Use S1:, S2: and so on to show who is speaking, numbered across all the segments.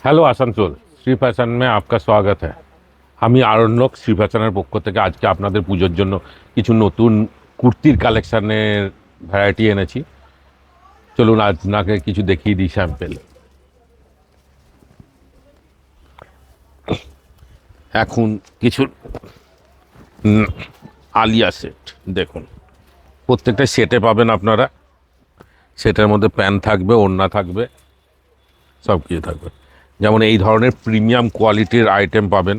S1: Hello Asansol, Shri fashion মে आपका स्वागत है। আমি আরণ্যক শ্রী ফ্যাশনের পক্ষ থেকে আজকে আপনাদের পুজোর জন্য কিছু নতুন কুর্তির কালেকশানের ভ্যারাইটি এনেছি। চলুন আপনাকে কিছু দেখিয়ে দিই স্যাম্পেল। এখন কিছু আলিয়া সেট দেখুন, প্রত্যেকটা সেটে পাবেন আপনারা। সেটের মধ্যে প্যান্ট থাকবে, ওড়না থাকবে, সব কিছু থাকবে। যেমন এই ধরনের প্রিমিয়াম কোয়ালিটির আইটেম পাবেন।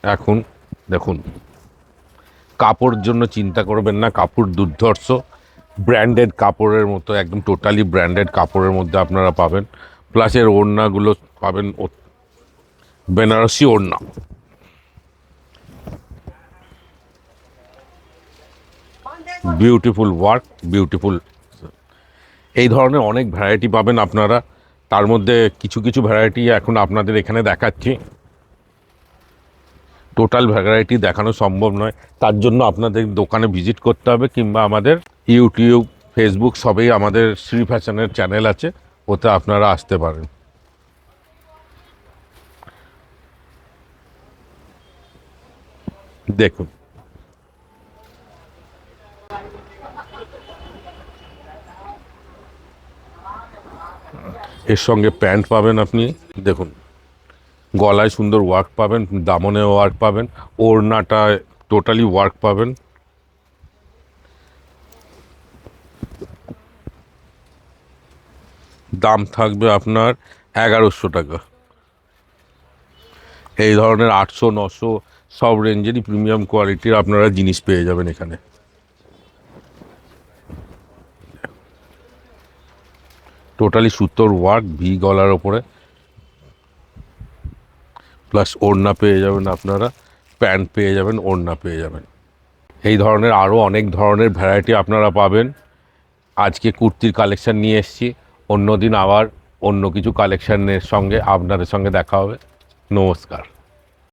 S1: এখন দেখুন, কাপড়ের জন্য চিন্তা করবেন না, কাপড় দুর্ধর্ষ ব্র্যান্ডেড কাপড়ের মতো, একদম টোটালি ব্র্যান্ডেড কাপড়ের মধ্যে আপনারা পাবেন। প্লাস এর ওড়নাগুলো পাবেন বেনারসি ওড়না। Beautiful work, beautiful. এই ধরনের অনেক ভ্যারাইটি পাবেন আপনারা। তার মধ্যে কিছু কিছু ভ্যারাইটি এখন আপনাদের এখানে দেখাচ্ছি। টোটাল ভ্যারাইটি দেখানো সম্ভব নয়, তার জন্য আপনাদের দোকানে ভিজিট করতে হবে, কিংবা আমাদের ইউটিউব, ফেসবুক সবেই আমাদের শ্রী ফ্যাশনের চ্যানেল আছে, ওতে আপনারা আসতে পারেন। দেখুন, এর সঙ্গে প্যান্ট পাবেন আপনি। দেখুন, গলায় সুন্দর ওয়ার্ক পাবেন, দামনে ওয়ার্ক পাবেন, ওড়নাটায় টোটালি ওয়ার্ক পাবেন। দাম থাকবে আপনার 1100 টাকা। এই ধরনের 800, 900 সব রেঞ্জেরই প্রিমিয়াম কোয়ালিটির আপনারা জিনিস পেয়ে যাবেন এখানে। টোটালি সুতোর ওয়ার্ক, ভি গলার ওপরে, প্লাস ওড়না পেয়ে যাবেন আপনারা, প্যান্ট পেয়ে যাবেন, ওড়না পেয়ে যাবেন। এই ধরনের আরও অনেক ধরনের ভ্যারাইটি আপনারা পাবেন। আজকে কুর্তির কালেকশান নিয়ে এসেছি, অন্য দিন আবার অন্য কিছু কালেকশানের সঙ্গে আপনাদের সঙ্গে দেখা হবে। নমস্কার।